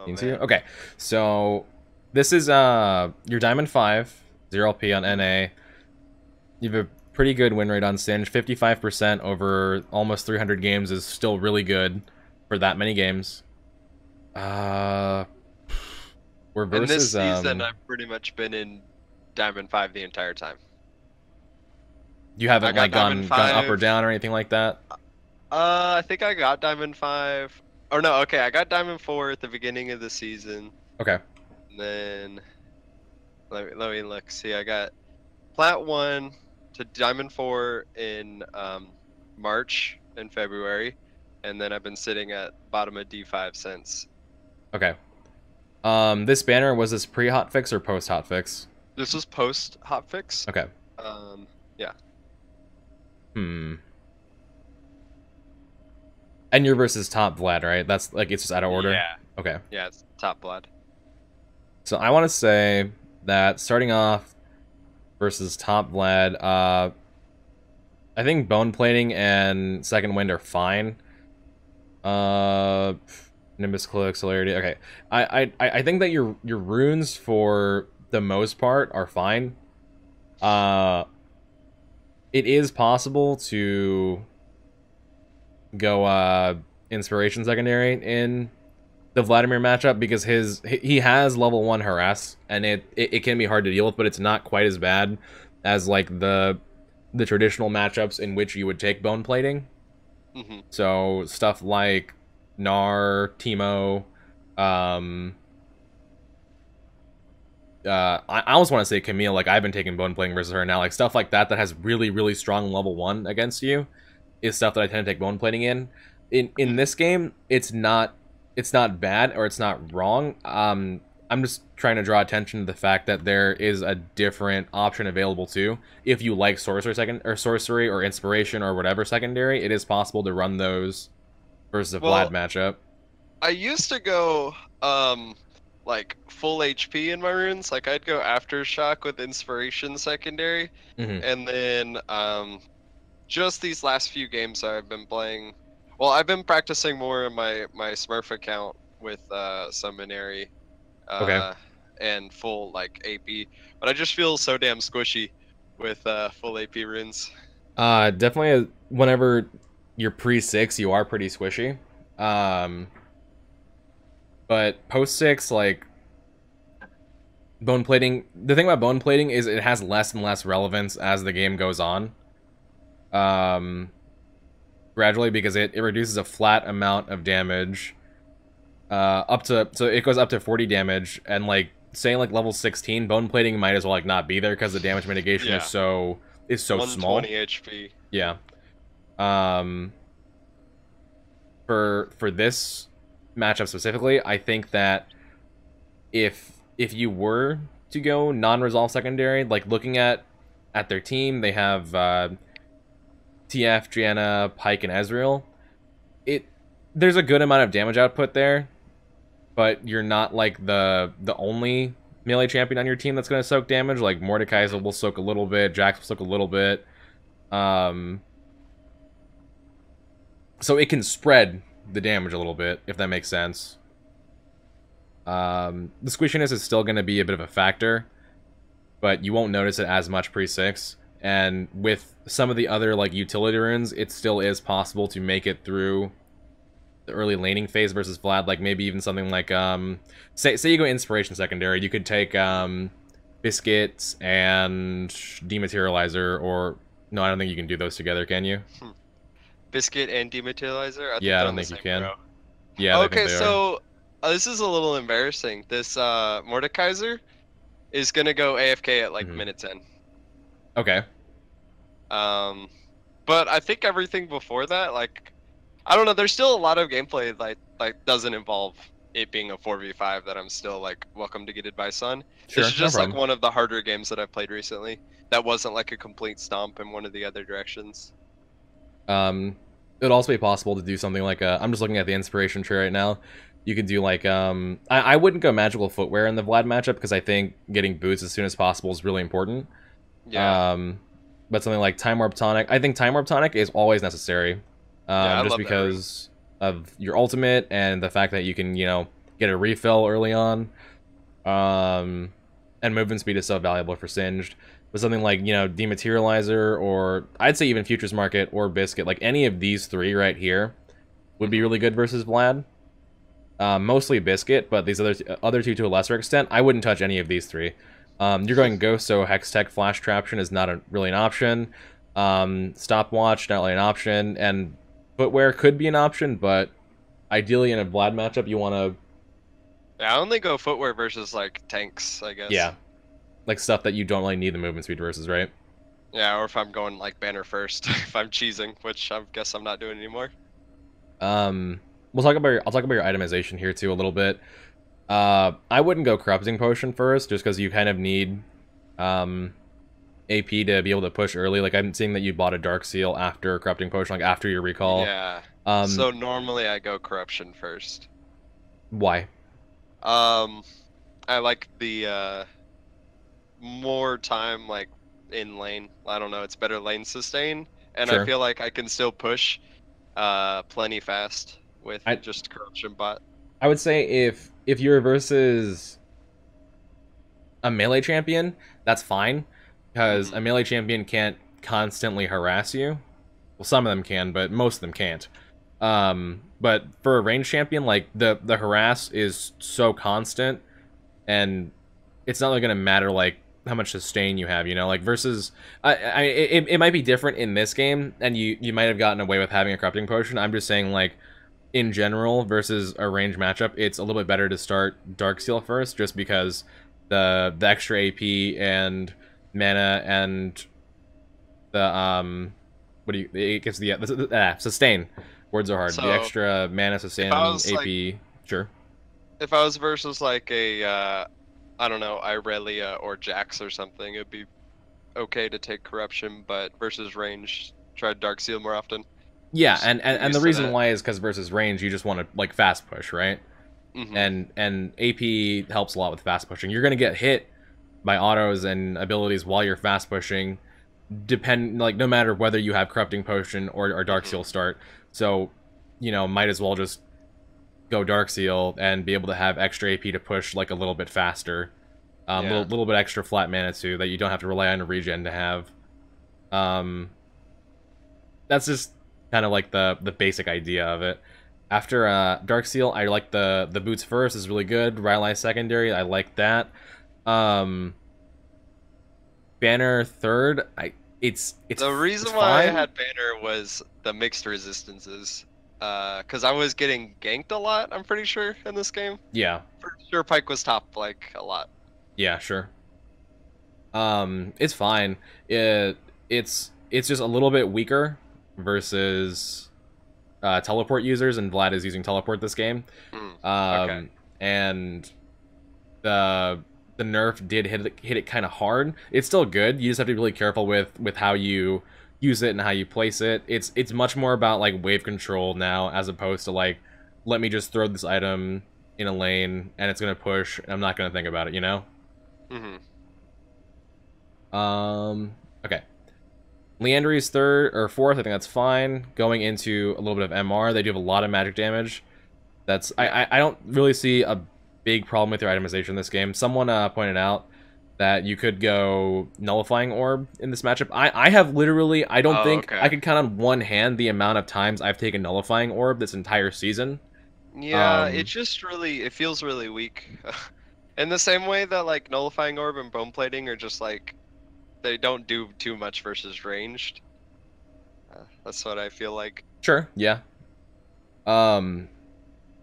Oh Into you? man. Okay, so this is your Diamond 5, 0 LP on NA. You have a pretty good win rate on Singed. 55% over almost 300 games is still really good for that many games. Uh, we're And this versus season, I've pretty much been in Diamond 5 the entire time. you I haven't got like Diamond gone up or 5. down or anything like that. I think I got Diamond 5. Or no, okay, I got Diamond 4 at the beginning of the season. Okay. And then let me look. See, I got Plat 1 to Diamond 4 in March and February, and then I've been sitting at bottom of D5 since. Okay. This banner, was this pre-hotfix or post-hotfix? This was post hotfix. Okay. Yeah. Hmm. And you're versus top Vlad, right? That's like it's just out of order. Yeah. Okay. Yeah, it's top blood. So I want to say that starting off versus top Vlad, I think bone plating and second wind are fine. Uh, Nimbus Cloak, Celerity. Okay, I think that your runes for the most part are fine. Uh, it is possible to go inspiration secondary in the Vladimir matchup because he has level 1 harass and it can be hard to deal with, but it's not quite as bad as like the traditional matchups in which you would take bone plating. Hmm. So stuff like Gnar, Teemo, I almost want to say Camille, like I've been taking bone plating versus her now, like stuff like that that has really strong level 1 against you is stuff that I tend to take bone plating in. In this game, it's not bad or it's not wrong. I'm just trying to draw attention to the fact that there is a different option available too. If you like sorcery or inspiration or whatever secondary, it is possible to run those versus a Vlad Well, matchup. I used to go like full HP in my runes. Like I'd go Aftershock with Inspiration secondary, Hmm. and then just these last few games I've been playing. Well, I've been practicing more in my Smurf account with Summonary Okay. uh and full like AP, but I just feel so damn squishy with full AP runes. Definitely. Whenever you're pre-6, you are pretty squishy. Um, but post-6, like bone plating. The thing about bone plating is it has less and less relevance as the game goes on. Um, Gradually because it reduces a flat amount of damage. Up to so it goes up to 40 damage, and like saying like level 16, bone plating might as well like not be there because the damage mitigation Yeah, is so small. 120 HP. Yeah. Um, for this matchup specifically, I think that if you were to go non-resolve secondary, like looking at their team, they have TF, Gianna, Pike, and Ezreal. It There's a good amount of damage output there, but you're not like the only melee champion on your team that's going to soak damage. Like Mordekaiser will soak a little bit, Jax will soak a little bit. Um, so it can spread the damage a little bit, if that makes sense. The squishiness is still going to be a bit of a factor, but you won't notice it as much pre-6. And with some of the other like utility runes, it still is possible to make it through the early laning phase versus Vlad. Like maybe even something like say you go inspiration secondary, you could take Biscuits and Dematerializer, or no, I don't think you can do those together, can you? Biscuit and Dematerializer? I think Yeah, I they're don't on the think you same can. row. Yeah, I think Okay, they are. so this is a little embarrassing. This Mordekaiser is gonna go AFK at like Hmm. minute 10. Okay. Um, but I think everything before that, like, I don't know, there's still a lot of gameplay like doesn't involve it being a 4v5 that I'm still like welcome to get advice on. This is Sure, no just like problem. one of the harder games that I've played recently that wasn't like a complete stomp in one of the other directions. Um, it'd also be possible to do something like I'm just looking at the inspiration tree right now. You could do like I wouldn't go magical footwear in the Vlad matchup because I think getting boots as soon as possible is really important. Yeah. Um, but something like Time Warp Tonic, I think Time Warp Tonic is always necessary. Yeah, I Just love that rune. because of your ultimate and the fact that you can, you know, get a refill early on. And movement speed is so valuable for Singed. But something like, you know, Dematerializer, or I'd say even Futures Market or Biscuit, like any of these three right here would be really good versus Vlad. Mostly Biscuit, but these other two to a lesser extent, I wouldn't touch any of these three. You're going Ghost, so Hextech Flash Traption is not really an option. Stopwatch, not really an option, and Footwear could be an option, but ideally in a Vlad matchup, you want to... Yeah, I only go Footwear versus, like, tanks, I guess. Yeah, like stuff that you don't really need the movement speed versus, right? Yeah, or if I'm going, like, banner first, if I'm cheesing, which I guess I'm not doing anymore. I'll talk about your itemization here too a little bit. I wouldn't go Corrupting Potion first, just because you kind of need AP to be able to push early. Like, I'm seeing that you bought a Dark Seal after Corrupting Potion, like after your recall. Yeah. So normally I go Corruption first. Why? I like the more time, like, in lane. I don't know, it's better lane sustain, and Sure. I feel like I can still push plenty fast with just Corruption bot. I would say if you're versus a melee champion, that's fine, because a melee champion can't constantly harass you. Well, some of them can, but most of them can't. But for a ranged champion, like, the harass is so constant, and it's not really gonna matter, like, how much sustain you have, you know? Like, versus... it might be different in this game, and you might have gotten away with having a Corrupting Potion. I'm just saying, like, in general, versus a ranged matchup, it's a little bit better to start Dark Seal first, just because the extra AP and mana and the, it gets the sustain. Words are hard. So, the extra mana, sustain, AP, like, sure. If I was versus, like, a, I don't know, Irelia or Jax or something, it'd be okay to take Corruption, but versus range, try Dark Seal more often. Yeah, and the reason why is because versus range, you just want to, like, fast push, right? And AP helps a lot with fast pushing. You're gonna get hit by autos and abilities while you're fast pushing, no matter whether you have Corrupting Potion or Dark Seal start. So, you know, might as well just go Dark Seal and be able to have extra AP to push, like, a little bit faster. Little bit extra flat mana too, that you don't have to rely on a regen to have. That's just kind of like the basic idea of it. After Dark Seal, I like the boots first is really good. Rylai secondary, I like that. Banner third, it's the reason why I had Banner was the mixed resistances. Because I was getting ganked a lot, I'm pretty sure, in this game. Yeah. For sure Pyke was top, like, a lot. Yeah, sure. It's fine. It's just a little bit weaker versus teleport users, and Vlad is using teleport this game. Okay. And the nerf did hit it kind of hard. It's still good. You just have to be really careful with how you use it and how you place it. It's much more about, like, wave control now, as opposed to, like, let me just throw this item in a lane and it's gonna push and I'm not gonna think about it, you know? Okay. Leandry's third or fourth, I think that's fine. Going into a little bit of MR, they do have a lot of magic damage. That's I don't really see a big problem with your itemization in this game. Someone pointed out that you could go Nullifying Orb in this matchup. I have literally, I don't think I could count on one hand the amount of times I've taken Nullifying Orb this entire season. Yeah, it just really, it feels really weak. In the same way that, like, Nullifying Orb and Bone Plating are just, like, they don't do too much versus ranged. That's what I feel like. Sure, yeah. Bone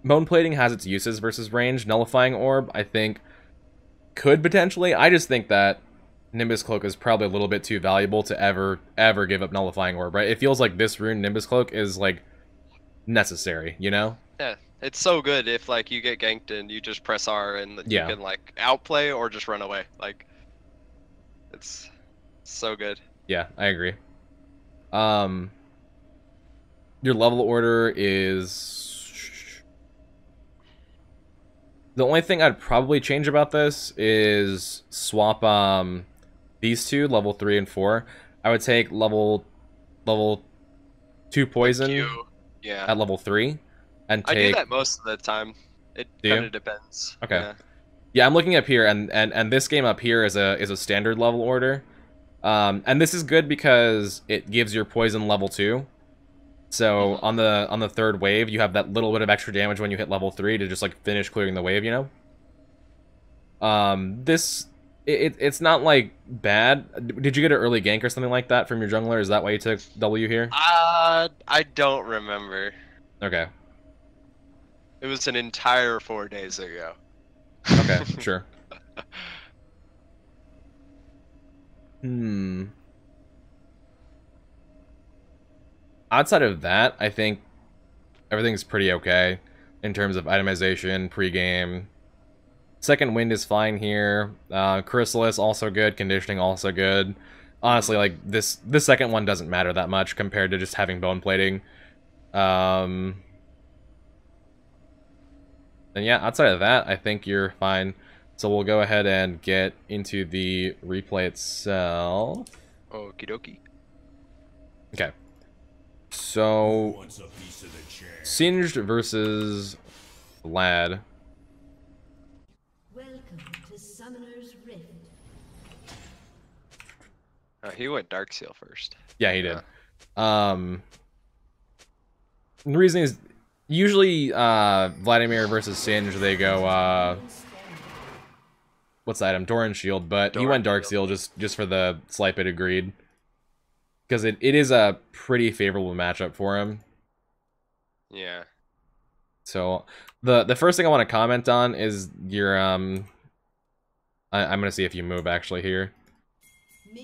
Plating has its uses versus range. Nullifying Orb, I think, could potentially. I just think that Nimbus Cloak is probably a little bit too valuable to ever give up Nullifying Orb, right? It feels like this rune, Nimbus Cloak, is, like, necessary, you know? Yeah, it's so good if, like, you get ganked and you just press R and you can, like, outplay or just run away. Like, it's so good. Yeah, I agree. Your level order is... The only thing I'd probably change about this is swap these two, level 3 and 4. I would take level 2 poison at level 3, and take... I do that most of the time. It Do kind you? of depends. Okay. Yeah. Yeah, I'm looking up here, and this game up here is a standard level order. And this is good because it gives your poison level 2. So on the third wave, you have that little bit of extra damage when you hit level 3 to just like finish clearing the wave, you know? It's not like bad. Did you get an early gank or something like that from your jungler? Is that why you took W here? I don't remember. Okay. It was an entire 4 days ago. Okay, sure. Hmm. Outside of that, I think everything's pretty okay in terms of itemization, pregame. Second wind is fine here. Chrysalis also good. Conditioning also good. Honestly, like this second one doesn't matter that much compared to just having bone plating. And yeah, outside of that, I think you're fine. So we'll go ahead and get into the replay itself. Okie dokie. Okay. So Singed versus Lad. Welcome to Summoner's Rift. He went Dark Seal first. Yeah, he did. The reason is usually Vladimir versus Singed, they go what's the item? Doran Shield, but he went Dark Seal just for the slight bit of greed. Because it is a pretty favorable matchup for him. Yeah. So the first thing I want to comment on is your I'm gonna see if you move actually here.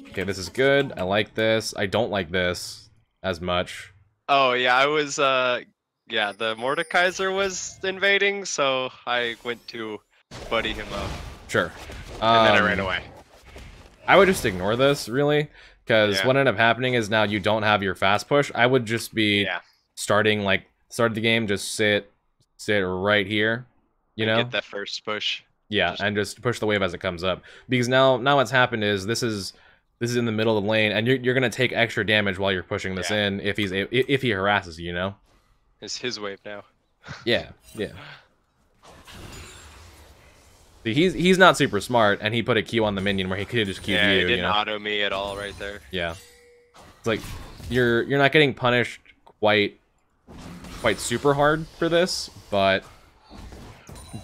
Okay, this is good. I like this. I don't like this as much. Oh yeah, I was yeah, the Mordekaiser was invading, so I went to buddy him up. Sure. And then I ran away. I would just ignore this, really, because what ended up happening is now you don't have your fast push. I would just be starting the game, just sit right here, you know? Get that first push. Yeah, and just push the wave as it comes up. Because now what's happened is this is in the middle of the lane, and you're gonna take extra damage while you're pushing this in if he harasses you, you know? It's his wave now. Yeah. See, he's not super smart, and he put a Q on the minion where he could have just Q'd you. Yeah, he didn't you know? auto me at all right there. Yeah. It's like you're not getting punished quite super hard for this, but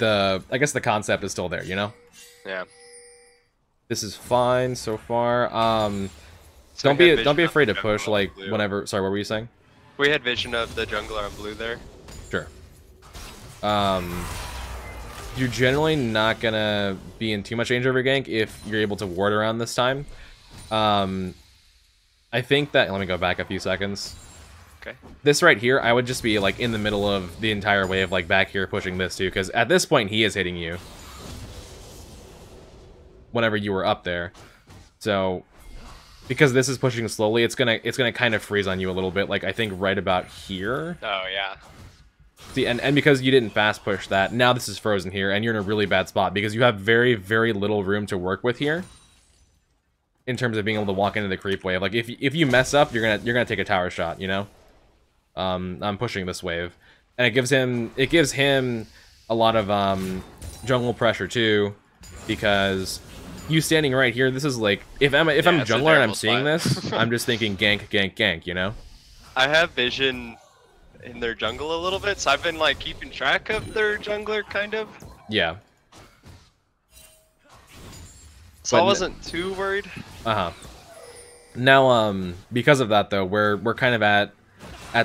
I guess the concept is still there, you know? Yeah. This is fine so far. So don't be afraid to push like whenever. Sorry, what were you saying? We had vision of the jungler on blue there. Sure. You're generally not gonna be in too much danger of a gank if you're able to ward around this time. I think that let me go back a few seconds. Okay. This right here, I would just be like in the middle of the entire wave, like back here pushing this too, because at this point he is hitting you. Whenever you were up there, so because this is pushing slowly, it's gonna kind of freeze on you a little bit. Like I think right about here. Oh yeah. See, and because you didn't fast push that, now this is frozen here, and you're in a really bad spot because you have very little room to work with here. In terms of being able to walk into the creep wave, like if you mess up, you're gonna take a tower shot, you know. I'm pushing this wave, and it gives him a lot of jungle pressure too, because you standing right here, this is like if I'm jungler and I'm seeing this, I'm just thinking gank, you know. I have vision in their jungle a little bit, so I've been like keeping track of their jungler kind of. Yeah. So I wasn't too worried. Now, because of that though, we're kind of at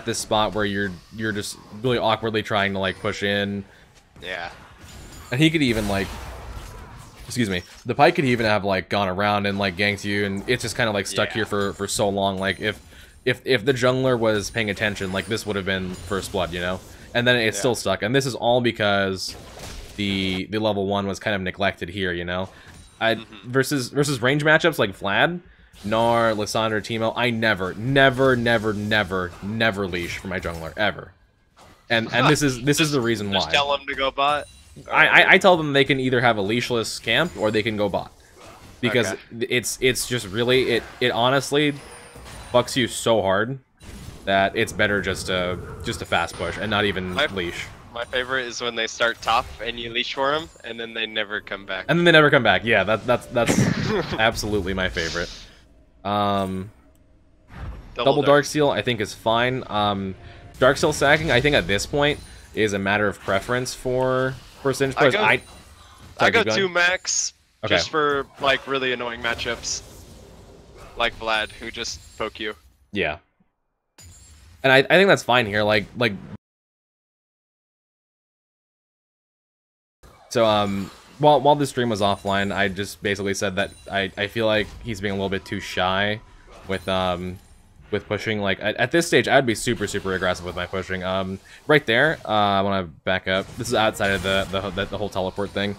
this spot where you're just really awkwardly trying to like push in. Yeah. And he could even like, excuse me, the Pike could even have like gone around and like ganked you, and it's just kind of like stuck here for so long. Like if the jungler was paying attention, like this would have been first blood, you know. And then it's still stuck, and this is all because the level 1 was kind of neglected here, you know. Versus range matchups like Vlad, Gnar, Lissandra, Teemo, I never leash for my jungler ever, and this is the reason why. Just tell them to go bot. I tell them they can either have a leashless camp or they can go bot, because it's just really it honestly fucks you so hard that it's better just to fast push and not even leash. My favorite is when they start top and you leash for them, and then they never come back. And then they never come back. Yeah, that's absolutely my favorite. Double Dark Seal I think is fine. Dark Seal sacking I think at this point is a matter of preference for Singed players. I go 2 max Okay. just for like really annoying matchups, like Vlad who just poke you. Yeah. And I think that's fine here. Like so while the stream was offline, I just basically said that I feel like he's being a little bit too shy with pushing. Like at this stage I'd be super aggressive with my pushing. Right there, I want to back up. This is outside of the whole teleport thing.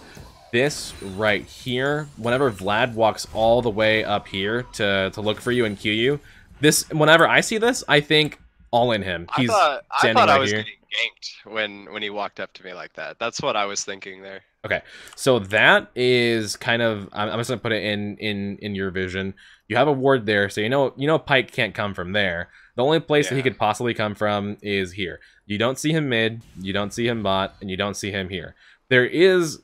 This right here, whenever Vlad walks all the way up here to look for you and Q you, this whenever I see this, I think all in him. He's I standing thought right I was here. getting ganked when he walked up to me like that. That's what I was thinking there. Okay, so that is kind of I'm just gonna put it in your vision. You have a ward there, so you know Pike can't come from there. The only place that he could possibly come from is here. You don't see him mid, you don't see him bot, and you don't see him here. There is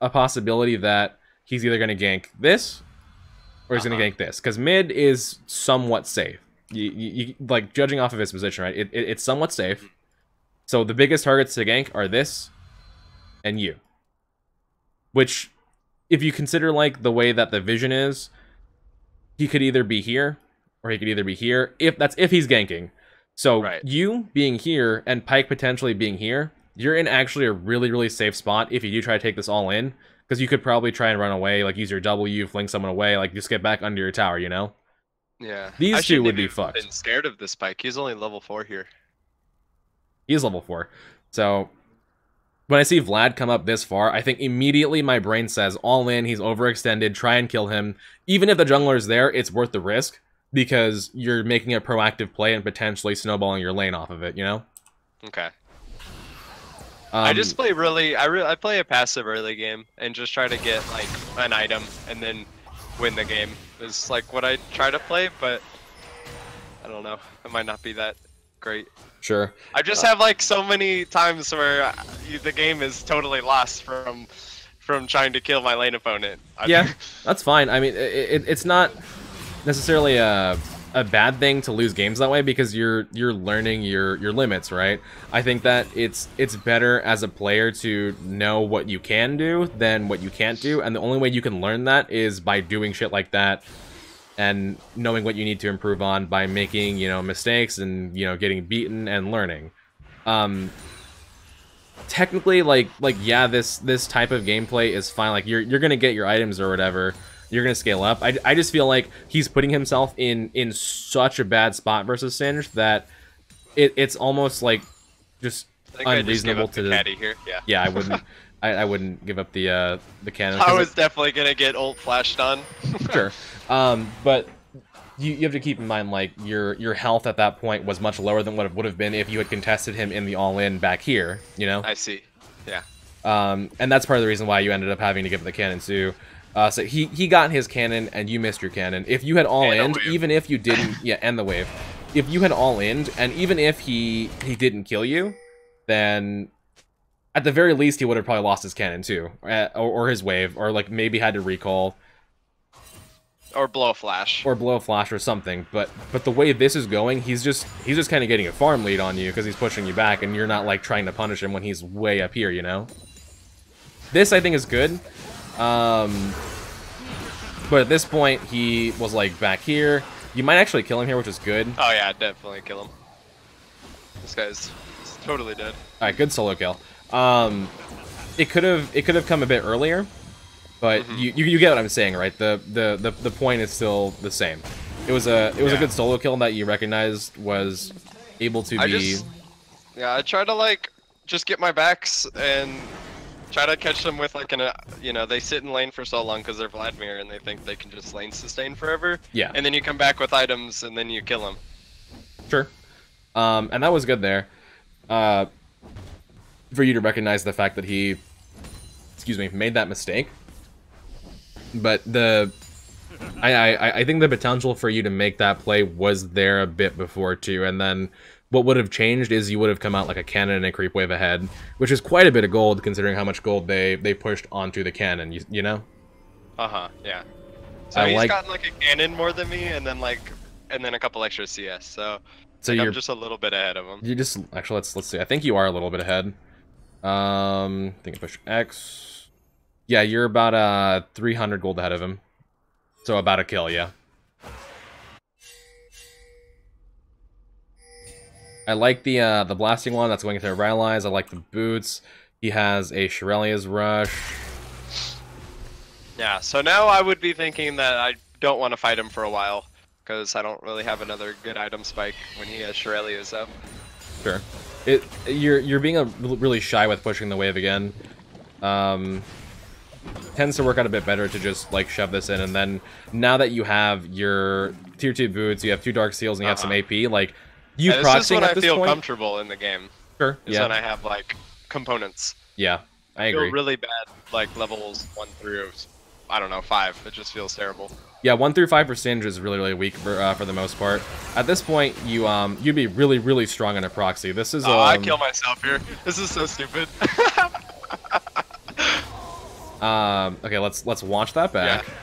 a possibility that he's either gonna gank this or he's gonna gank this, because mid is somewhat safe. You like judging off of his position, right? It's somewhat safe. So the biggest targets to gank are this and you. Which, if you consider like the way that the vision is, he could either be here or he could either be here. If he's ganking. So you being here and Pike potentially being here, you're in actually a really safe spot if you do try to take this all in, because you could probably try and run away, like use your W, fling someone away, like just get back under your tower, you know? Yeah. These two would be fucked. I've been scared of this Pike. He's only level 4 here. He's level 4. So when I see Vlad come up this far, I think immediately my brain says, all in, he's overextended, try and kill him. Even if the jungler is there, it's worth the risk, because you're making a proactive play and potentially snowballing your lane off of it, you know? Okay. I just play I play a passive early game and just try to get like an item and then win the game. Is like what I try to play, but I don't know. It might not be that great. Sure. I just have like so many times where the game is totally lost from trying to kill my lane opponent. Yeah, that's fine. I mean, it's not necessarily a bad thing to lose games that way, because you're learning your limits, right? I think that it's better as a player to know what you can do than what you can't do, and the only way you can learn that is by doing shit like that and knowing what you need to improve on by making, mistakes and, getting beaten and learning. Technically, like yeah, this type of gameplay is fine. Like you're gonna get your items or whatever. You're gonna scale up. I just feel like he's putting himself in such a bad spot versus Singed that it's almost like just unreasonable to. The caddy here. Yeah, I wouldn't. I wouldn't give up the cannon. I was definitely gonna get ult flashed on. Sure, but you have to keep in mind, like your health at that point was much lower than what it would have been if you had contested him in the all-in back here. You know. I see. Yeah. And that's part of the reason why you ended up having to give the cannon too. So he got his cannon and you missed your cannon. If you had all-in, even if you didn't, yeah, and the wave. If you had all-in, and even if he didn't kill you, then at the very least he would have probably lost his cannon too, or his wave, or like maybe had to recall, or blow a flash, or something. But the way this is going, he's just kind of getting a farm lead on you because he's pushing you back, and you're not like trying to punish him when he's way up here, you know. This I think is good. But at this point, he was like back here. You might actually kill him here, which is good. Oh yeah, definitely kill him. This guy's totally dead. All right, good solo kill. It could have come a bit earlier, but you get what I'm saying, right? The point is still the same. It was a good solo kill that you recognized was able to I try to like just get my backs and try to catch them with like they sit in lane for so long because they're Vladimir and they think they can just lane sustain forever. Yeah. And then you come back with items and then you kill them. Sure. And that was good there. For you to recognize the fact that he, made that mistake. But I think the potential for you to make that play was there a bit before too, and then what would have changed is you would have come out like a cannon and a creep wave ahead, which is quite a bit of gold considering how much gold they pushed onto the cannon. You know? Yeah. So he's like, gotten like a cannon more than me, and then a couple extra CS. So like, I'm just a little bit ahead of him. You just actually let's see. I think you are a little bit ahead. I think I push X. Yeah, you're about 300 gold ahead of him. So about a kill, yeah. I like the blasting one that's going to rallies. I like the boots. He has a Shirelia's rush. Yeah, so now I would be thinking that I don't want to fight him for a while, because I don't really have another good item spike when he has Shirelia's up. Sure. You're being really shy with pushing the wave again. Tends to work out a bit better to just like shove this in, and then now that you have your tier 2 boots, you have 2 dark seals, and you have some AP, like you proxying this is when at I this feel point, comfortable in the game. Sure. Is when I have like components. Yeah, I agree. Feel really bad like levels 1 through, I don't know, 5. It just feels terrible. Yeah, 1 through 5 for Singed is really weak for the most part. At this point, you'd be really strong in a proxy. This is I kill myself here. This is so stupid. Okay, let's watch that back. Yeah.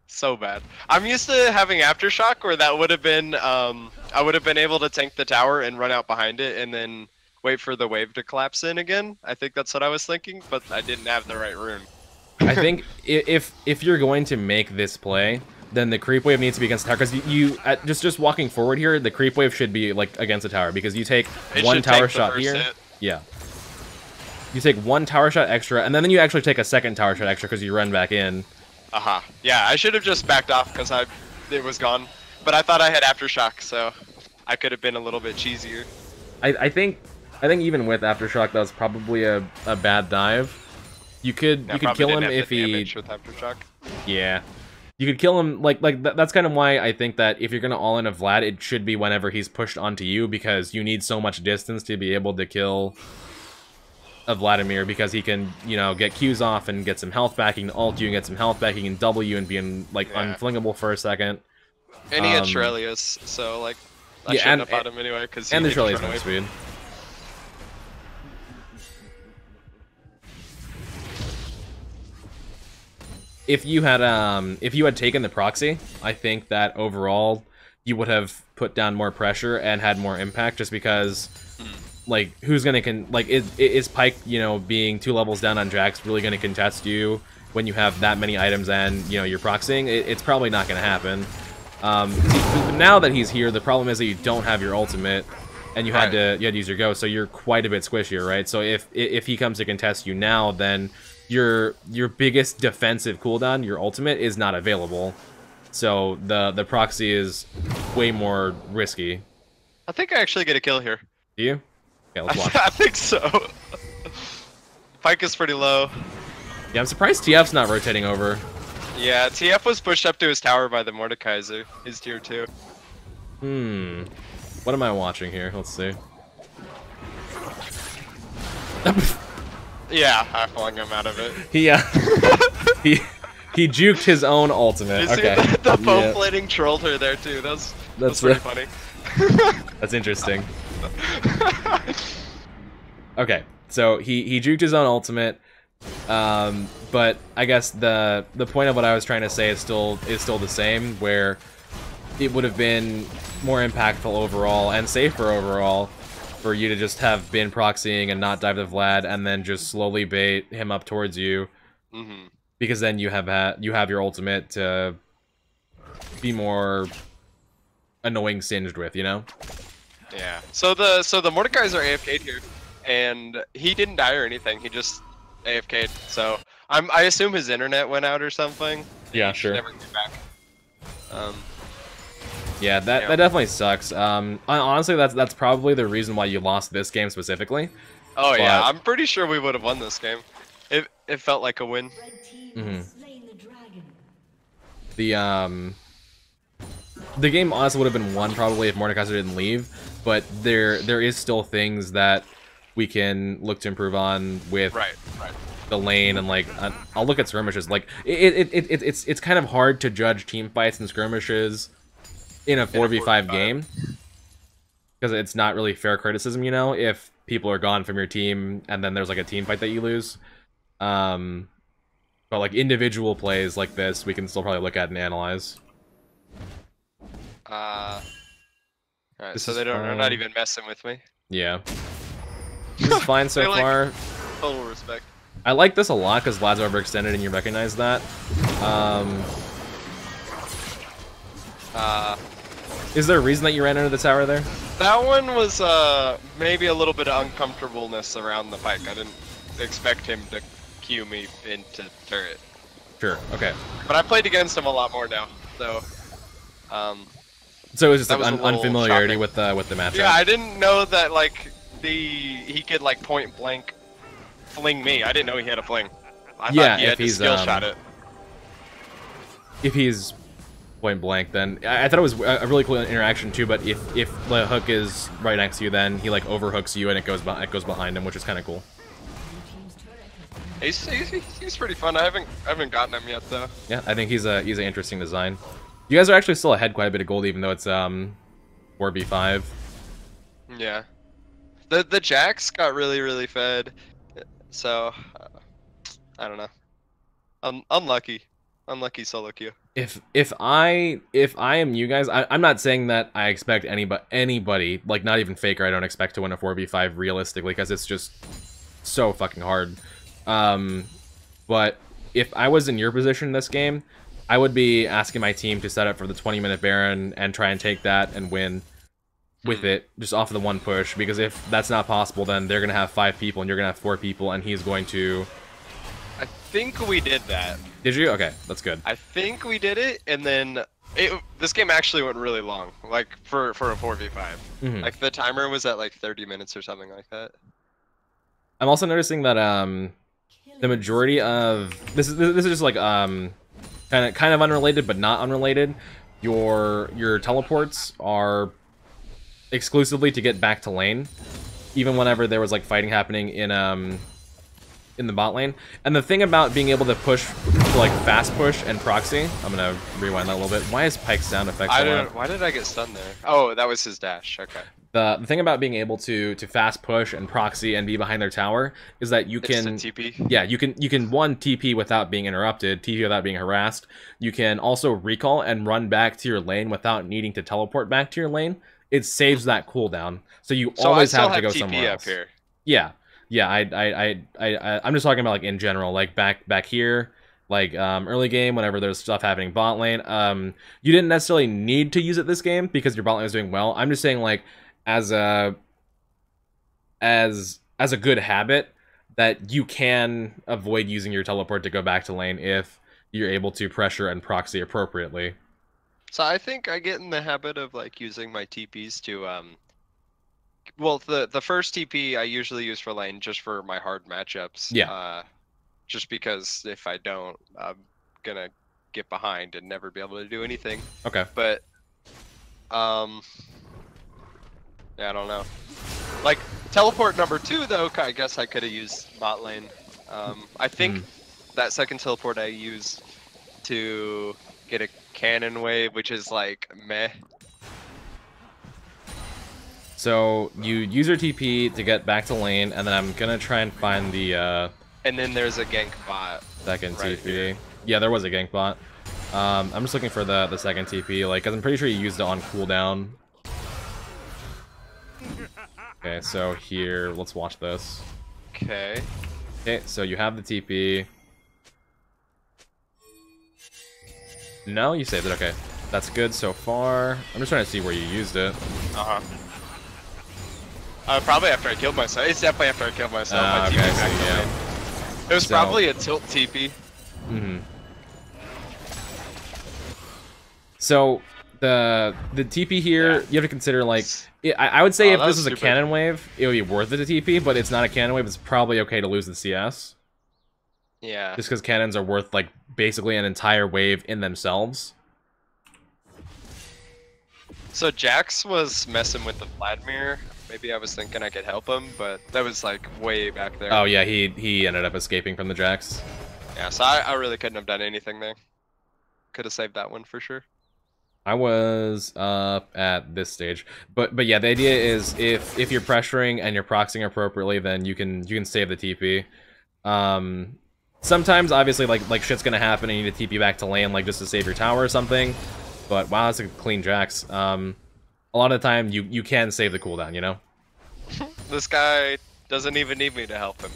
So bad. I'm used to having Aftershock where that would have been I would have been able to tank the tower and run out behind it and then wait for the wave to collapse in again. I think that's what I was thinking, but I didn't have the right rune. I think if you're going to make this play, then the creep wave needs to be against the tower, because just walking forward here, the creep wave should be like against the tower, because you take one tower shot here. Yeah. You take 1 tower shot extra, and then you actually take a 2nd tower shot extra because you run back in. Yeah, I should have just backed off because it was gone. But I thought I had Aftershock, so I could have been a little bit cheesier. I think even with Aftershock, that was probably a bad dive. You could kill him if he. With Aftershock. Yeah, you could kill him that's kind of why I think that if you're gonna all in a Vlad, it should be whenever he's pushed onto you, because you need so much distance to be able to kill a Vladimir, because he can, you know, get Qs off and get some health back, he can ult you and get some health back, he can double you and be unflingable for a second. And he had Shirelia's, so like I shouldn't have fought him anyway, because and the Shirelia's no speed. If you had taken the proxy, I think that overall you would have put down more pressure and had more impact, just because like who's gonna is Pyke, you know, being 2 levels down on Jax really gonna contest you when you have that many items and, you know, you're proxying? It's probably not gonna happen. Now that he's here, the problem is that you don't have your ultimate, and you had to use your Ghost, so you're quite a bit squishier, right? So if he comes to contest you now, then your biggest defensive cooldown, your ultimate, is not available. So the proxy is way more risky. I think I actually get a kill here. Do you? Okay, let's watch. I think so. Pyke is pretty low. Yeah, I'm surprised TF's not rotating over. Yeah, TF was pushed up to his tower by the Mordekaiser. He's tier 2. What am I watching here? Let's see. Yeah, I flung him out of it. He juked his own ultimate. Okay. The foam plating trolled her there too. That's pretty funny. That's interesting. Okay, so he juked his own ultimate, but I guess the point of what I was trying to say is still the same, where it would have been more impactful overall and safer overall for you to just have been proxying and not dive the Vlad, and then just slowly bait him up towards you, because then you have your ultimate to be more annoying singed with, you know? Yeah. So the Mordekaiser AFK'd here, and he didn't die or anything. He just AFK'd. So I assume his internet went out or something. Yeah, sure. Never came back. Yeah, that definitely sucks. Honestly, that's probably the reason why you lost this game specifically. Oh yeah, I'm pretty sure we would have won this game. It felt like a win. The game honestly would have been won probably if Mordekaiser didn't leave, but there is still things that we can look to improve on with the lane, and like I'll look at skirmishes. Like it's kind of hard to judge team fights and skirmishes in a 4v5 game. because it's not really fair criticism, you know, if people are gone from your team and then there's like a team fight that you lose. But like individual plays like this, we can still probably look at and analyze. Alright, This so is they're not fine. even messing with me. Yeah. This is fine so They, like, far. Total respect. I like this a lot because Vlad's overextended and you recognize that. Is there a reason that you ran into the tower there? That one was maybe a little bit of uncomfortableness around the pike. I didn't expect him to cue me into turret. Sure, okay. But I played against him a lot more now, so So it was just that like was a little unfamiliarity shocking. with the matchup. Yeah, I didn't know that like he could like point blank fling me. I didn't know he had a fling. I thought he had to skill shot it. If he's point blank, then I thought it was a really cool interaction too. But if the hook is right next to you, then he like overhooks you and it goes behind him, which is kind of cool. He's pretty fun. I haven't gotten him yet though. Yeah, I think he's an interesting design. You guys are actually still ahead quite a bit of gold, even though it's 4v5. Yeah, the Jax got really fed, so I don't know. Unlucky solo queue. If I am you guys, I'm not saying that I expect anybody, like not even Faker, I don't expect to win a 4v5 realistically, because it's just so fucking hard. But if I was in your position in this game, I would be asking my team to set up for the 20-minute Baron and try and take that and win with it, just off of the one push, because if that's not possible, then they're gonna have 5 people and you're gonna have 4 people, and he's going to... I think we did that. Did you? Okay, that's good. I think we did it, and then this game actually went really long, like for a 4v5. Mhm. Like the timer was at like 30 minutes or something like that. I'm also noticing that the majority of this is just like kind of unrelated but not unrelated. Your teleports are exclusively to get back to lane, even whenever there was like fighting happening in the bot lane. And the thing about being able to push, to like fast push and proxy, I'm gonna rewind that a little bit. Why is Pike's sound effects so loud? Why did I get stunned there? Oh, that was his dash. Okay. The thing about being able to fast push and proxy and be behind their tower is that you can TP. yeah, you can one TP without being interrupted, TP without being harassed. You can also recall and run back to your lane without needing to teleport back to your lane. It saves that cooldown, so you always have to go somewhere else. Up here. Yeah, yeah. I'm just talking about like in general, like back here, like early game whenever there's stuff happening bot lane. You didn't necessarily need to use it this game because your bot lane was doing well. I'm just saying like as a good habit that you can avoid using your teleport to go back to lane if you're able to pressure and proxy appropriately. So I think I get in the habit of like using my TPs to well, the first TP I usually use for lane just for my hard matchups. Yeah. Just because if I don't, I'm gonna get behind and never be able to do anything. Okay. But yeah, I don't know. Like teleport number 2 though, I guess I could have used bot lane. I think that second teleport I used to get a cannon wave, which is like meh. So you use your TP to get back to lane, and then I'm gonna try and find the and then there's a gank bot. Second right TP. here. Yeah, there was a gank bot. I'm just looking for the second TP, like, cause I'm pretty sure you used it on cooldown. Okay, so here, let's watch this. Okay. Okay, so you have the TP. No, you saved it. Okay, that's good so far. I'm just trying to see where you used it. Probably after I killed myself. It's definitely after I killed myself. My Okay, TP so, back to yeah. lane. It was probably a tilt TP. So the TP here, you have to consider like I would say if that this was was a stupid. cannon wave, it would be worth it to TP, but it's not a cannon wave. It's probably okay to lose the CS Yeah. just because cannons are worth like basically an entire wave in themselves. So Jax was messing with the Vladimir. Maybe I was thinking I could help him, but that was like way back there. Oh yeah, he ended up escaping from the Jax. Yeah, so I really couldn't have done anything there. Could have saved that one for sure. I was up at this stage, but yeah, the idea is if you're pressuring and you're proxying appropriately, then you can save the TP. Sometimes obviously like shit's gonna happen and you need to TP back to lane like just to save your tower or something. But wow, that's a clean Jax. A lot of the time you can save the cooldown, you know. This guy doesn't even need me to help him.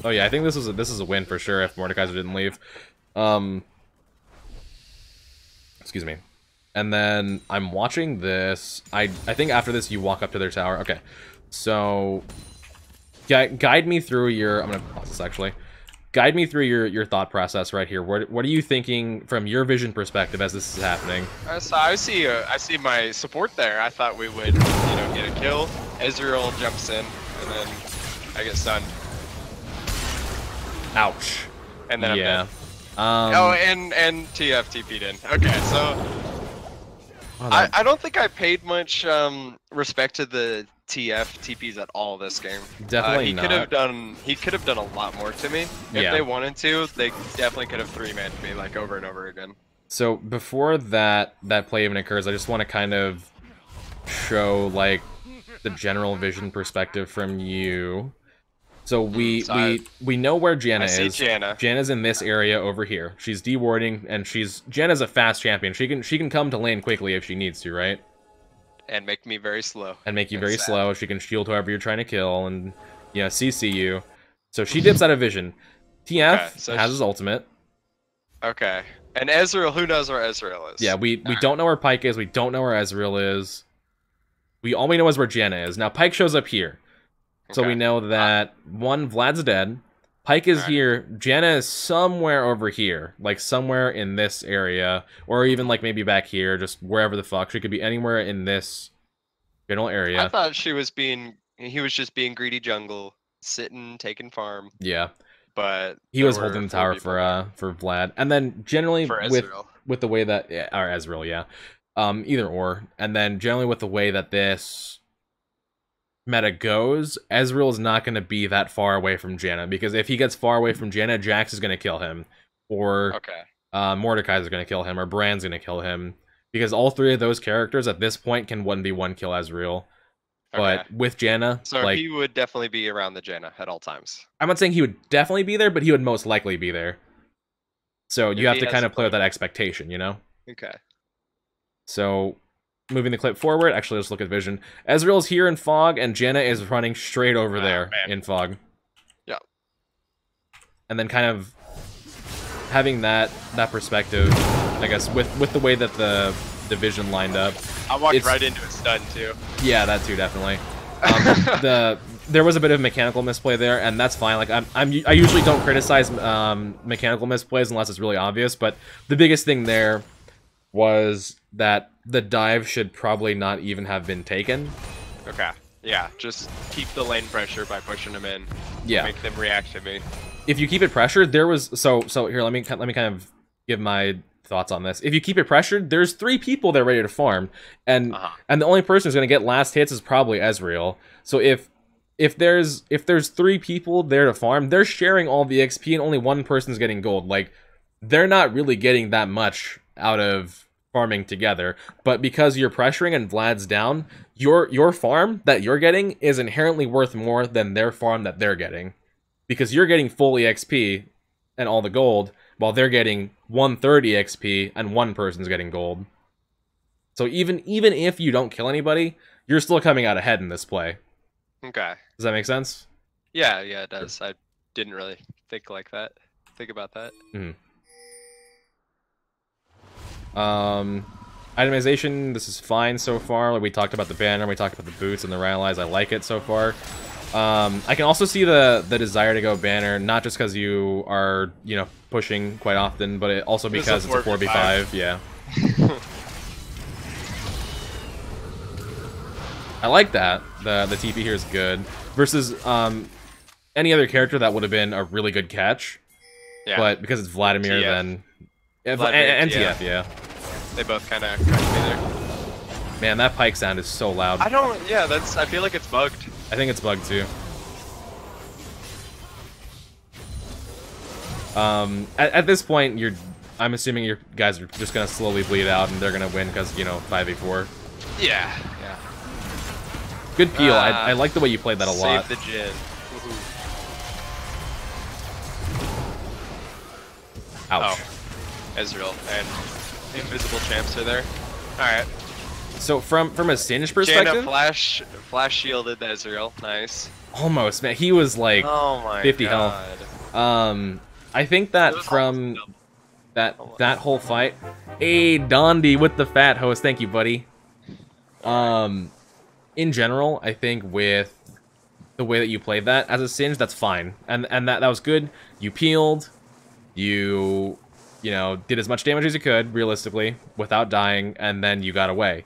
Oh yeah, I think this is a win for sure if Mordekaiser didn't leave. Excuse me. And then I'm watching this. I think after this you walk up to their tower. Okay. So guide me through your I'm gonna pause this actually. Guide me through your thought process right here. What are you thinking from your vision perspective as this is happening? So I see my support there. I thought we would, get a kill. Ezreal jumps in, and then I get stunned. Ouch. And then I'm yeah. dead. Oh, and TF TP'd in. Okay, so I don't think I paid much respect to the TF TPs at all this game. Definitely he not. He could have done a lot more to me. If they wanted to, they definitely could have 3-manned me like over and over again. So before that play even occurs, I just want to kind of show like the general vision perspective from you. So we know where Janna is. I see Janna. Janna's in this area over here. She's dewarding, and Janna's a fast champion. She can come to lane quickly if she needs to, right? And make me very slow. And make you very slow. She can shield whoever you're trying to kill, and CC you. So she dips out of vision. TF has his ultimate. Okay. And Ezreal, who knows where Ezreal is? Yeah, we don't know where Pyke is. We don't know where Ezreal is. All we know is where Janna is. Now Pyke shows up here. So we know that, one, Vlad's dead, Pyke is here, Janna is somewhere over here, like somewhere in this area, or even like maybe back here, just wherever the fuck. She could be anywhere in this general area. I thought he was just being greedy jungle, sitting, taking farm. Yeah. But he was holding the tower for Vlad. And then generally with the way that, or Ezreal, yeah. Either or. And then generally with the way that this meta goes, Ezreal is not going to be that far away from Janna, because if he gets far away from Janna, Jax is going to kill him, or Mordekaiser is going to kill him, or Brand's going to kill him, because all three of those characters at this point can 1v1 kill Ezreal. But with Janna, so he would definitely be around the Janna at all times. I'm not saying he would definitely be there, but he would most likely be there. So you have to kind of play with that expectation, you know? Okay. So moving the clip forward, actually let's look at vision. Ezreal's here in fog, and Janna is running straight over there in fog. Yeah. And then kind of having that perspective, I guess, with the way that the division lined up. I walked right into a stun too. Yeah, that too, definitely. There was a bit of mechanical misplay there, and that's fine. Like I usually don't criticize mechanical misplays unless it's really obvious, but the biggest thing there was that the dive should probably not even have been taken. Okay. Yeah, just keep the lane pressure by pushing them in. Yeah. Make them react to me. If you keep it pressured, there was so here, let me kind of give my thoughts on this. If you keep it pressured, there's 3 people that are ready to farm, and the only person who's going to get last hits is probably Ezreal. So if there's 3 people there to farm, they're sharing all the XP and only one person's getting gold. Like, they're not really getting that much out of farming together, but because you're pressuring and Vlad's down, your farm that you're getting is inherently worth more than their farm that they're getting, because you're getting full EXP and all the gold, while they're getting 130 XP and one person's getting gold. So even if you don't kill anybody, you're still coming out ahead in this play. Okay. Does that make sense? Yeah, it does. I didn't really think about that. Itemization, this is fine so far. Like, we talked about the banner, we talked about the boots and the rallies. I like it so far. I can also see the desire to go banner, not just because you are, pushing quite often, but also because it's a 4v5. Yeah. I like that. The TP here is good. Versus any other character that would have been a really good catch. Yeah. But because it's Vladimir, then... and TF, yeah. They both kind of cut me there. Man, that Pyke sound is so loud. I feel like it's bugged. I think it's bugged too. At this point, I'm assuming you guys are just gonna slowly bleed out, and they're gonna win because, you know, 5v4. Yeah. Good peel. I like the way you played that a lot. Save the Jin. Ouch. Oh, Ezreal and invisible champs are there. All right. So from a Singed perspective, Jaina flash shielded Ezreal. Nice. almost, man. He was like Oh my 50 god. health. I think that from that whole fight, hey Dondi with the fat host, thank you, buddy. In general, I think with the way that you played that as a Singed, that's fine, and that was good. You peeled, you know, did as much damage as you could realistically without dying, and then you got away.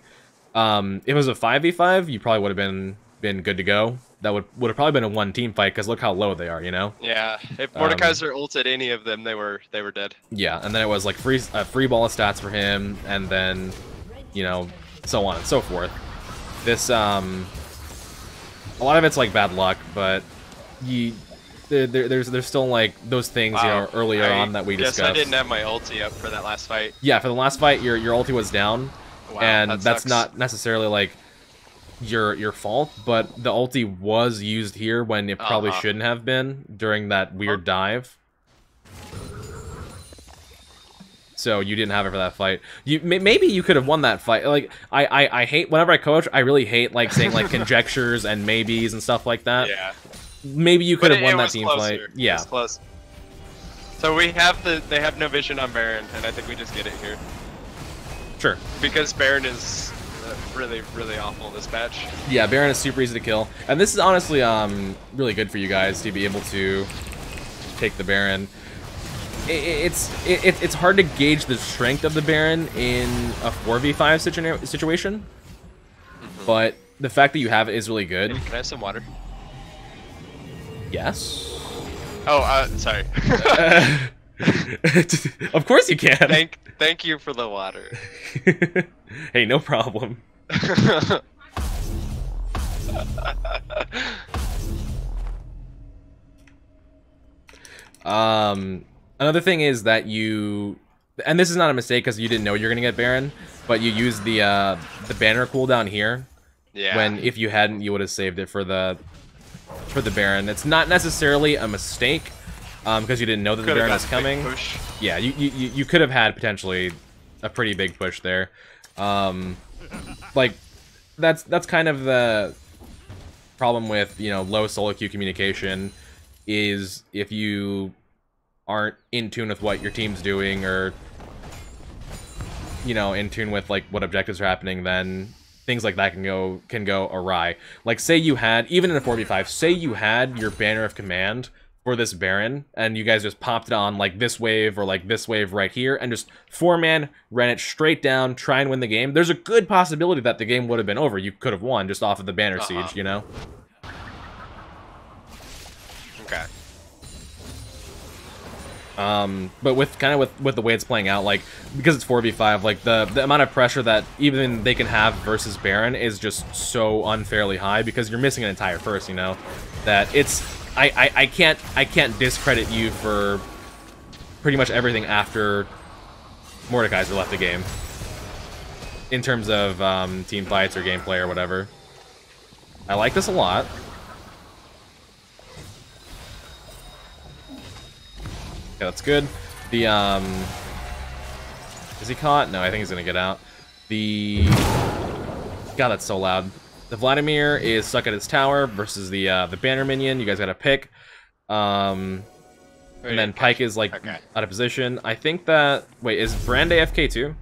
If it was a 5v5, you probably would have been good to go. That would have probably been a one team fight because look how low they are, you know. Yeah, if Mordekaiser ulted any of them, they were dead. Yeah, and then it was like free ball of stats for him, and then, you know, so on and so forth. This a lot of it's like bad luck, but there's still like those things, you know, earlier on that we discussed. Guess I didn't have my ulti up for that last fight. Yeah, for the last fight, your ulti was down, and that's sucks. not necessarily like your fault, but the ulti was used here when it probably shouldn't have been during that weird dive. So you didn't have it for that fight. Maybe you could have won that fight. Like I hate whenever I coach, I really hate like saying like conjectures and maybes and stuff like that. Yeah. Maybe you could have won that was team closer. fight. It Yeah. was close. So they have no vision on Baron, and I think we just get it here. Sure. Because Baron is really, really awful this match. Yeah, Baron is super easy to kill, and this is honestly really good for you guys to be able to take the Baron. It's hard to gauge the strength of the Baron in a 4v5 situation, but the fact that you have it is really good. Can I have some water? Yes. Oh, sorry. Of course you can. Thank you for the water. Hey, no problem. Another thing is that you, and this is not a mistake because you didn't know you're gonna get Baron, but you used the banner cooldown here. Yeah. When if you hadn't, you would have saved it for the Baron. It's not necessarily a mistake, because you didn't know that the Baron was coming. Push. Yeah, you could have had potentially a pretty big push there. Like that's kind of the problem with, you know, low solo queue communication, is if you aren't in tune with what your team's doing, or, you know, in tune with like what objectives are happening, then things like that can go awry. Like, say you had, even in a 4v5, say you had your banner of command for this Baron, and you guys just popped it on like this wave or like this wave right here, and just 4-man ran it straight down, try and win the game. There's a good possibility that the game would have been over. You could have won just off of the banner siege, you know? Okay. But with the way it's playing out, like, because it's 4v5, like the amount of pressure that even they can have versus Baron is just so unfairly high, because you're missing an entire first, you know? That it's I can't discredit you for pretty much everything after Mordekaiser left the game, in terms of team fights or gameplay or whatever. I like this a lot. Okay, that's good. The is he caught? No, I think he's gonna get out. God, that's so loud. The Vladimir is stuck at his tower versus the banner minion. You guys gotta pick. And then Pyke is like out of position. I think that, wait, is Brand AFK too?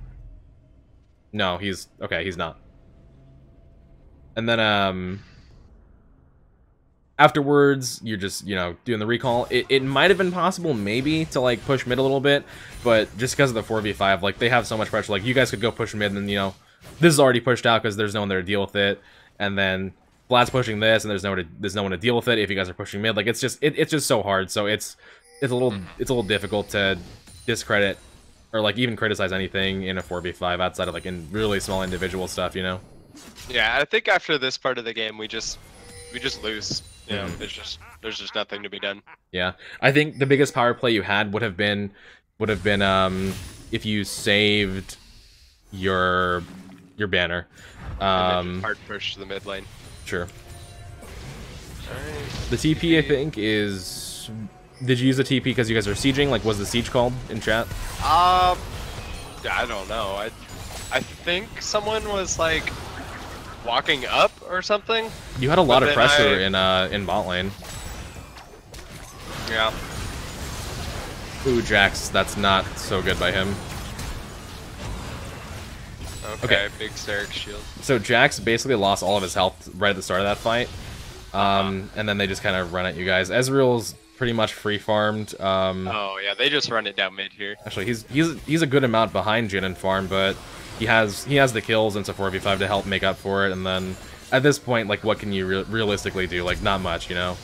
No, he's okay. He's not. And then afterwards, you're just, you know, doing the recall. It might have been possible maybe to like push mid a little bit, but just because of the 4v5, like they have so much pressure. Like, you guys could go push mid, and then, you know, this is already pushed out because there's no one there to deal with it. And then Vlad's pushing this, and there's no one to deal with it if you guys are pushing mid. Like, it's just so hard. So it's a little difficult to discredit or like even criticize anything in a 4v5 outside of like in really small individual stuff, you know? Yeah, I think after this part of the game, we just lose. You know, there's just nothing to be done. Yeah, I think the biggest power play you had would have been if you saved your banner. And then hard push to the mid lane. Sure. Alright. The TP, I think, is... Did you use the TP because you guys are sieging? Like, was the siege called in chat? I don't know. I think someone was like walking up or something. You had a lot of pressure in bot lane. Yeah. Ooh, Jax, that's not so good by him. Okay, big Steric shield. So Jax basically lost all of his health right at the start of that fight. And then they just kind of run at you guys. Ezreal's pretty much free farmed. Oh yeah, they just run it down mid here. Actually, he's a good amount behind Jhin in farm, but he has the kills into 4v5 to help make up for it. And then at this point, like, what can you realistically do? Like, not much, you know.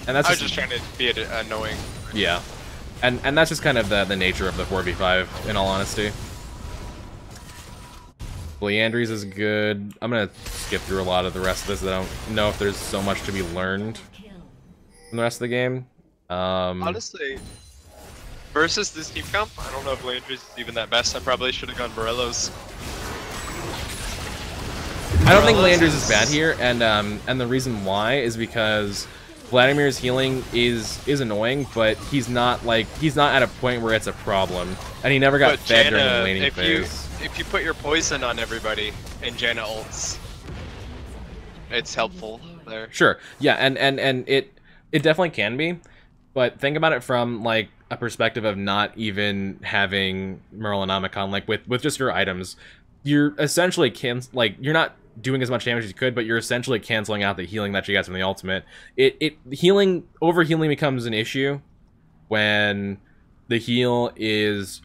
And that's I was just trying to be annoying. Yeah, and that's just kind of the nature of the 4v5, in all honesty. Leandry's is good. I'm gonna skip through a lot of the rest of this. I don't know if there's so much to be learned from the rest of the game. Honestly, versus this team comp, I don't know if Leandry's is even that best. I probably should have gone Morello's. I don't think Leandry's is bad here, and the reason why is because Vladimir's healing is annoying, but he's not at a point where it's a problem, and he never got fed during the laning phase. If you put your poison on everybody and Janna ults, it's helpful there. Sure, yeah, and it definitely can be, but think about it from like a perspective of not even having Merlenomicon, like with just your items, you're essentially you're not doing as much damage as you could, but you're essentially canceling out the healing that you get from the ultimate. Overhealing becomes an issue when the heal is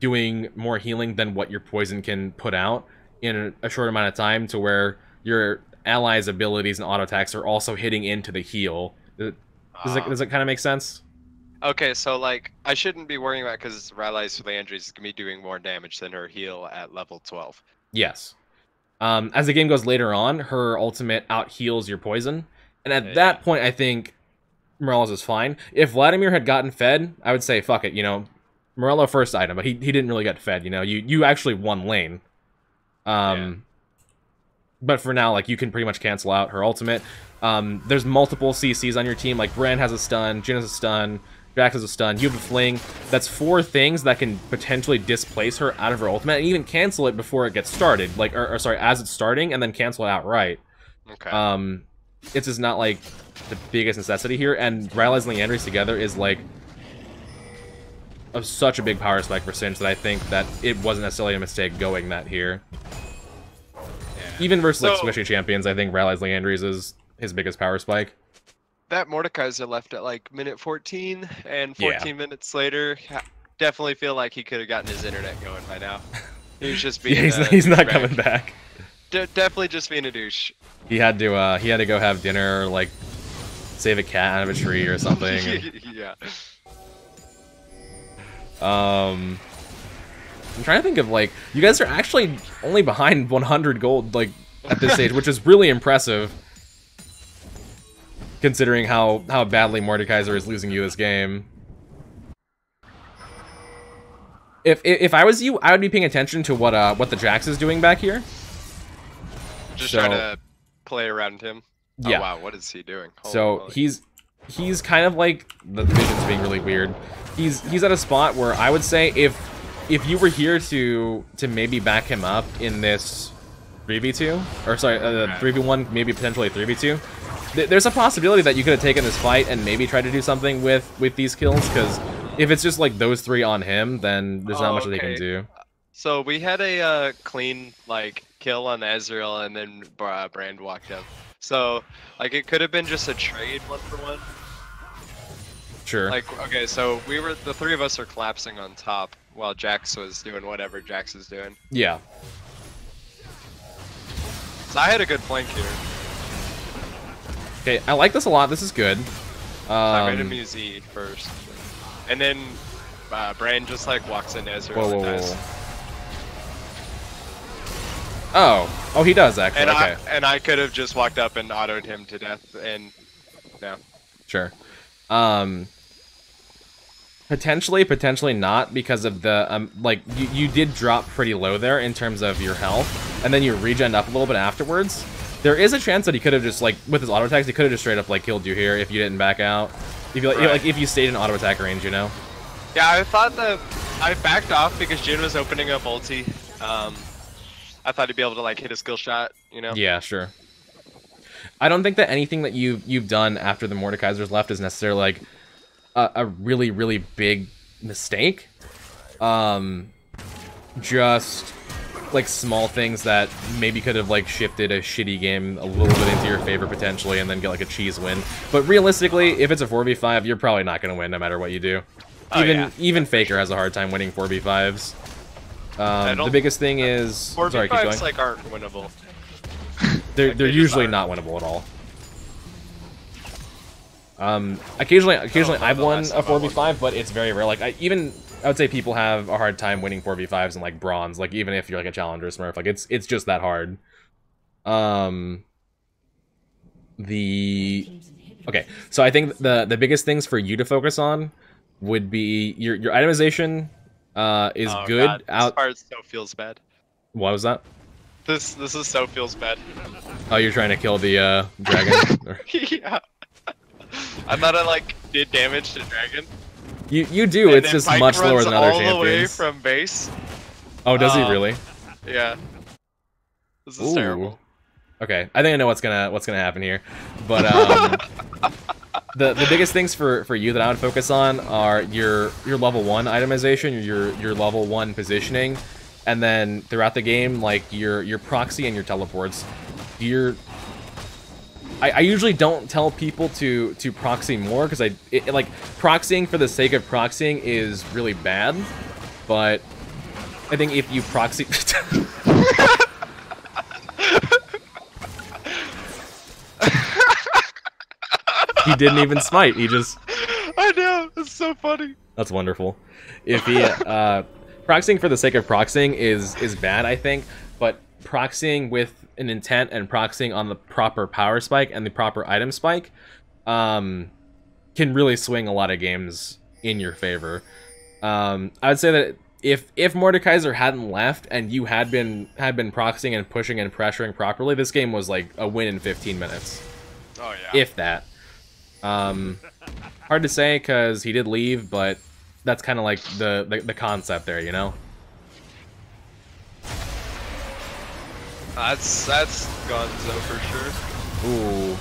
doing more healing than what your poison can put out in a short amount of time, to where your allies' abilities and auto attacks are also hitting into the heal. Does it kind of make sense? Okay, so like I shouldn't be worrying about because Rylai's Landry's is gonna be doing more damage than her heal at level 12. Yes. As the game goes later on, her ultimate out heals your poison, and at that point, I think Morello's is fine. If Vladimir had gotten fed, I would say fuck it, you know. Morello first item, but he didn't really get fed, you know. You actually won lane. But for now, like, you can pretty much cancel out her ultimate. There's multiple CCs on your team, like Brand has a stun, Jhin has a stun, Jax has a stun, you have a fling. That's 4 things that can potentially displace her out of her ultimate, and even cancel it before it gets started. Like, or sorry, as it's starting, and then cancel it outright. Okay. It's just not like the biggest necessity here, and Rylai's and Leandry's together is like such a big power spike for Singed that I think that it wasn't necessarily a mistake going that here. Yeah. Even versus like squishy champions, I think Rylai's Leandry's is his biggest power spike. That Mordekaiser left at like minute 14, and 14 minutes later, definitely feel like he could have gotten his internet going by now. He was just being he's not coming back. Definitely just being a douche. He had to go have dinner, like save a cat out of a tree or something. Yeah. I'm trying to think of, like, you guys are actually only behind 100 gold, like, at this stage, which is really impressive, considering how badly Mordekaiser is losing you this game. If I was you, I would be paying attention to what the Jax is doing back here. Just trying to play around him. Yeah. Oh, wow, what is he doing? So he's kind of like, the vision's being really weird. He's at a spot where I would say if you were here to maybe back him up in this 3v2, or sorry, 3v1, maybe potentially 3v2, there's a possibility that you could have taken this fight and maybe tried to do something with these kills, because if it's just like those 3 on him, then there's not much that they can do. So we had a clean like kill on Ezreal, and then Brand walked up. So like it could have been just a trade 1-for-1. Sure. Like, okay, so the 3 of us are collapsing on top while Jax was doing whatever Jax is doing. Yeah. So I had a good flank here. Okay, I like this a lot. This is good. So I made him use E first. And then Brand just like walks into Ezreal and dies. Oh, he does actually. And I could have just walked up and autoed him to death, and no. Sure. Potentially, potentially not, because of the, like, you did drop pretty low there in terms of your health, and then you regen up a little bit afterwards. There is a chance that he could have just, like, with his auto attacks, he could have just straight up, like, killed you here if you didn't back out. If you, like, if you stayed in auto attack range, you know? Yeah, I thought that I backed off because Jin was opening up ulti. I thought he'd be able to, like, hit a skill shot, you know? Yeah, sure. I don't think that anything that you've done after the Mordekaiser's left is necessarily, like, a really, really big mistake. Just like small things that maybe could have like shifted a shitty game a little bit into your favor potentially, and then get like a cheese win. But realistically, if it's a 4v5, you're probably not going to win no matter what you do. Even Faker has a hard time winning 4v5s. The biggest thing is 4v5s sorry, keep going. like aren't winnable. They're usually not winnable at all. Occasionally I've won a 4v5, but it's very rare. Like, I would say people have a hard time winning 4v5s in, like, bronze, like, even if you're, like, a challenger smurf. Like, it's just that hard. Okay, so I think the biggest things for you to focus on would be your itemization, is good. God, this part so feels bad. What was that? This is so feels bad. Oh, you're trying to kill the, dragon? Yeah. I thought I, like, did damage to dragon. You do, And it's just Pike much lower than other all the way champions. from base. Oh, does he really? Yeah. This is terrible. Okay, I think I know what's gonna happen here, but the biggest things for you that I would focus on are your level 1 itemization, your level 1 positioning, and then throughout the game, like your proxy and your teleports. I usually don't tell people to proxy more, because like, proxying for the sake of proxying is really bad, but I think if you proxy he didn't even smite, he just... I know, it's so funny. That's wonderful. If he proxying for the sake of proxying is bad, I think, but proxying with an intent and proxying on the proper power spike and the proper item spike can really swing a lot of games in your favor. I would say that if Mordekaiser hadn't left and you had been proxying and pushing and pressuring properly, this game was like a win in 15 minutes. Oh yeah. If that. Hard to say because he did leave, but that's kind of like the concept there, you know? That's Gonzo for sure. Ooh.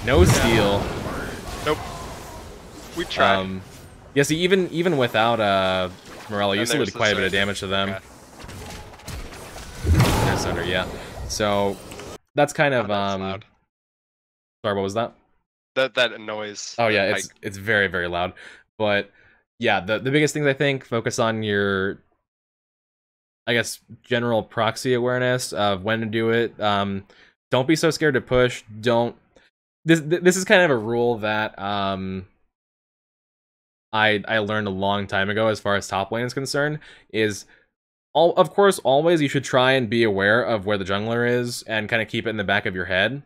No steal. Nope. We tried. Yeah, see, even without Morello, you still did quite a bit of damage to them. Yes, under, yeah. So that's kind of loud. Sorry, what was that? That noise. Oh yeah, it's very, very loud. But yeah, the biggest things I think, focus on your, I guess, general proxy awareness of when to do it. Don't be so scared to push. This is kind of a rule that I learned a long time ago as far as top lane is concerned. Of course, always you should try and be aware of where the jungler is and kind of keep it in the back of your head.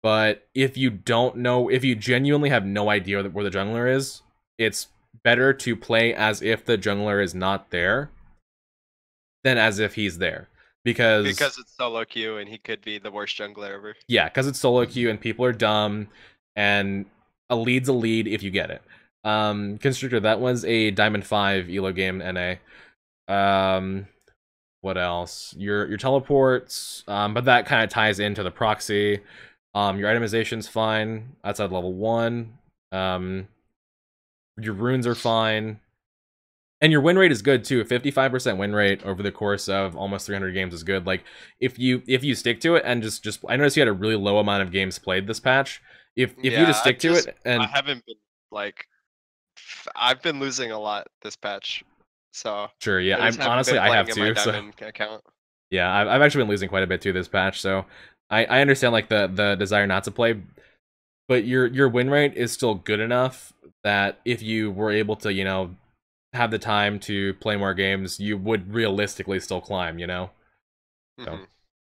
But if you don't know, if you genuinely have no idea where the jungler is, it's better to play as if the jungler is not there than as if he's there. Because it's solo queue and he could be the worst jungler ever. Yeah, because it's solo queue and people are dumb, and a lead's a lead if you get it. Constrictor, that was a Diamond 5 elo game, NA. What else? Your teleports, but that kind of ties into the proxy. Your itemization's fine outside level 1. Your runes are fine. And your win rate is good too. 55% win rate over the course of almost 300 games is good. Like, if you stick to it and just I noticed you had a really low amount of games played this patch. If you just stick to it, and I haven't been, like, I've been losing a lot this patch. So sure, yeah. I have too. So account. Yeah, I've actually been losing quite a bit too this patch. So I understand, like, the desire not to play, but your win rate is still good enough that if you were able to, you know, have the time to play more games, you would realistically still climb, you know? So,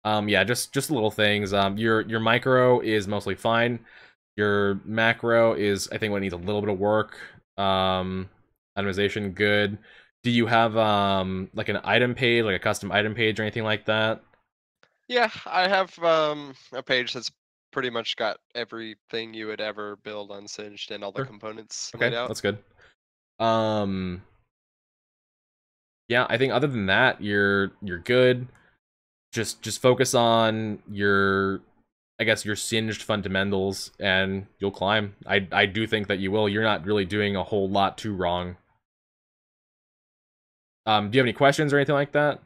yeah, just little things. Your micro is mostly fine. Your macro is, I think, what needs a little bit of work. Itemization, good. Do you have like an item page, like a custom item page or anything like that? Yeah, I have a page that's pretty much got everything you would ever build on Singed and all the Sure. components laid Okay, out. that's good. Yeah, I think other than that, you're good. Just focus on your, I guess, your Singed fundamentals, and you'll climb. I do think that you will. You're not really doing a whole lot too wrong. Do you have any questions or anything like that?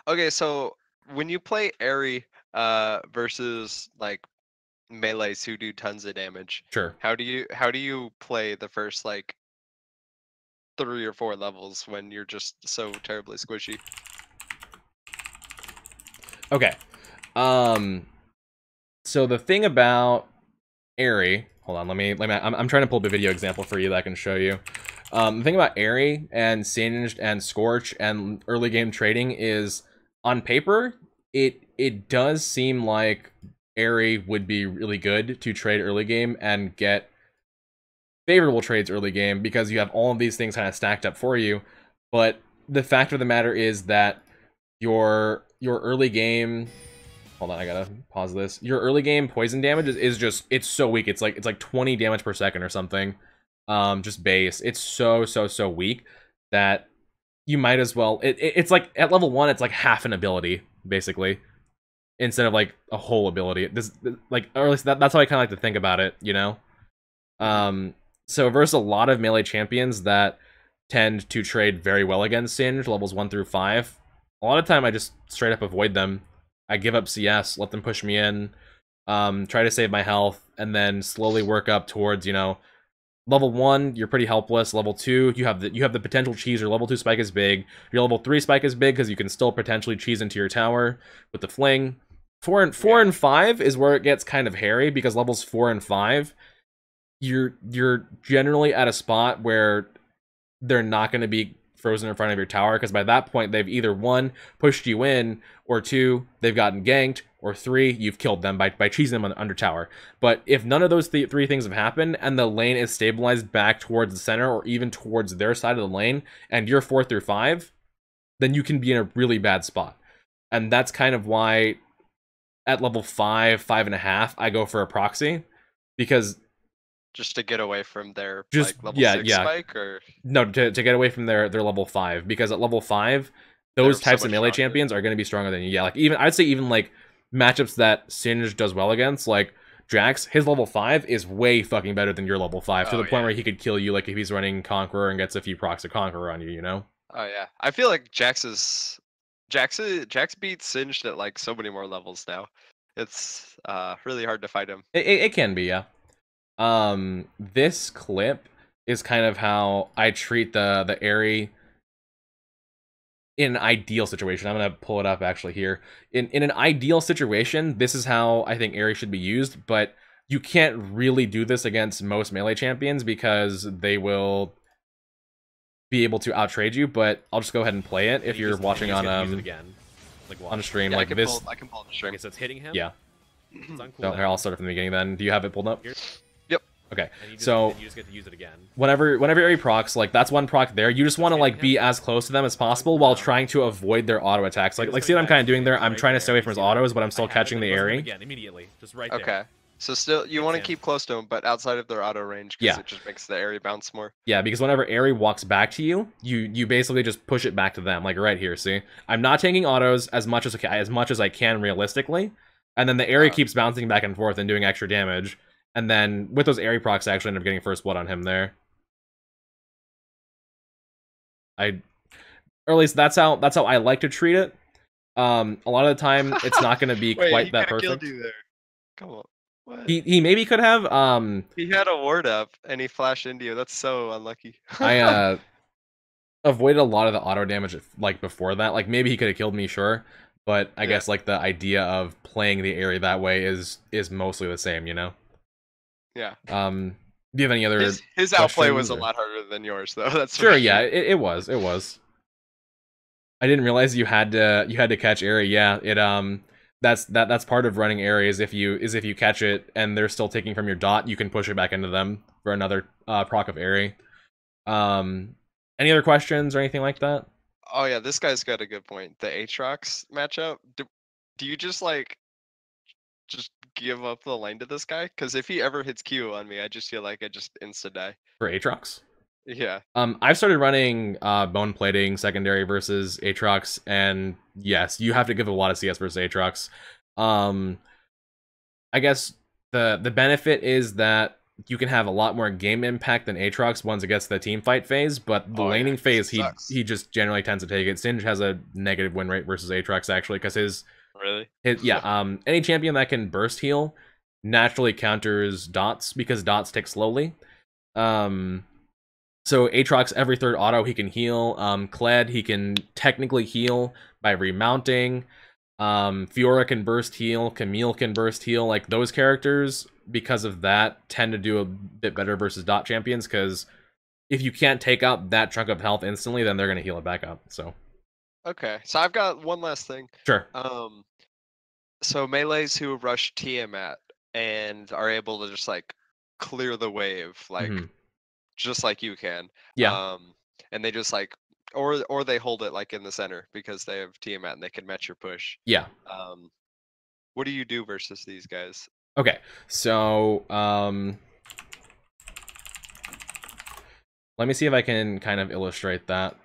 Okay, so when you play Airy versus like melees who do tons of damage, Sure. how do you play the first like 3 or 4 levels when you're just so terribly squishy? Okay. So the thing about Airy, hold on, let me I'm trying to pull up a video example for you that I can show you. The thing about Airy and Singed and Scorch and early game trading is, on paper, it does seem like Airy would be really good to trade early game and get favorable trades early game because you have all of these things kind of stacked up for you. But the fact of the matter is that your early game, hold on, I gotta pause this. Your early game poison damage is just, it's so weak. It's like 20 damage per second or something. Just base. It's so weak that you might as well. It's like at level 1, it's like half an ability basically, instead of like a whole ability. This, like, or at least that's how I kind of like to think about it, you know. So versus a lot of melee champions that tend to trade very well against Singed levels 1 through 5, a lot of time I just straight up avoid them. I give up CS, let them push me in, try to save my health, and then slowly work up towards, you know, level 1, you're pretty helpless. Level 2, you have the potential cheese. Your level 2 spike is big. Your level 3 spike is big because you can still potentially cheese into your tower with the fling. 4 and 5 is where it gets kind of hairy, because levels 4 and 5, you're generally at a spot where they're not going to be frozen in front of your tower, because by that point they've either 1, pushed you in, or 2, they've gotten ganked, or 3, you've killed them by cheesing them under tower. But if none of those 3 things have happened and the lane is stabilized back towards the center or even towards their side of the lane, and you're 4 through 5, then you can be in a really bad spot. And that's kind of why at level 5, 5.5, I go for a proxy, because Just to get away from their just like level 6 spike, or no, to get away from their level 5, because at level 5, they're those so types of much melee stronger. champions are going to be stronger than you. Yeah, like even I'd say even like matchups that Singed does well against, like Jax, his level 5 is way fucking better than your level 5, to the point where he could kill you, like if he's running Conqueror and gets a few procs of Conqueror on you, you know? Oh yeah, I feel like Jax beats Singed at like so many more levels now. It's really hard to fight him. It can be, yeah. This clip is kind of how I treat the Airy in an ideal situation. I'm gonna pull it up actually here. In an ideal situation, this is how I think Airy should be used, but you can't really do this against most melee champions because they will be able to outtrade you. But I'll just go ahead and play it if you're watching on on a stream, Yeah, like this. I can pull the string. Okay, so it's hitting him. Yeah. It's on No, here, I'll start it from the beginning then. Do you have it pulled up? Yep. Okay, And you just, so you just get to use it again. whenever Airy procs, like that's one proc there. You just want to like be as close to them as possible while trying to avoid their auto attacks. Like see what I'm kind of doing there? I'm trying to stay away from his autos, but I'm still catching the Airy. Again, immediately, just right there. Okay. So still, you want to keep close to them, but outside of their auto range, because Yeah. it just makes the area bounce more. Yeah, because whenever Airy walks back to you, you basically just push it back to them, like right here. See, I'm not taking autos as much as I can realistically, and then the Airy keeps bouncing back and forth and doing extra damage. And then with those Airy procs, I actually end up getting first blood on him there. Or at least that's how I like to treat it. A lot of the time, it's not going to be Wait, quite he that could've perfect. killed you there. Come on. What? He maybe could have. He had a ward up and he flashed into you. That's so unlucky. I avoided a lot of the auto damage like before that. Like maybe he could have killed me, sure, but I guess like the idea of playing the area that way is mostly the same, you know. Yeah. Do you have any other? His outplay was a questions, or- lot harder than yours, though. That's for Sure, yeah, it was. I didn't realize you had to catch area. Yeah, that's part of running areas. If you catch it and they're still taking from your dot, you can push it back into them for another proc of area. Any other questions or anything like that? Oh yeah, this guy's got a good point. The Aatrox matchup. Do you just like just give up the lane to this guy? Because if he ever hits Q on me, I just feel like I just insta die. For Aatrox? Yeah. I've started running bone plating secondary versus Aatrox, and yes, you have to give a lot of CS versus Aatrox. I guess the benefit is that you can have a lot more game impact than Aatrox once it gets to the team fight phase, but the laning phase, he just generally tends to take it. Singed has a negative win rate versus Aatrox actually, because his any champion that can burst heal naturally counters dots because dots tick slowly. So Aatrox, every third auto he can heal. Kled, he can technically heal by remounting. Fiora can burst heal. Camille can burst heal. Like, those characters, because of that, tend to do a bit better versus dot champions, because if you can't take out that chunk of health instantly, then they're going to heal it back up. So. Okay, so I've got one last thing. Sure. So melees who rush Tiamat and are able to just like clear the wave, like just like you can. Yeah. And they just like, or they hold it like in the center because they have Tiamat and they can match your push. Yeah. What do you do versus these guys? Okay, so let me see if I can kind of illustrate that.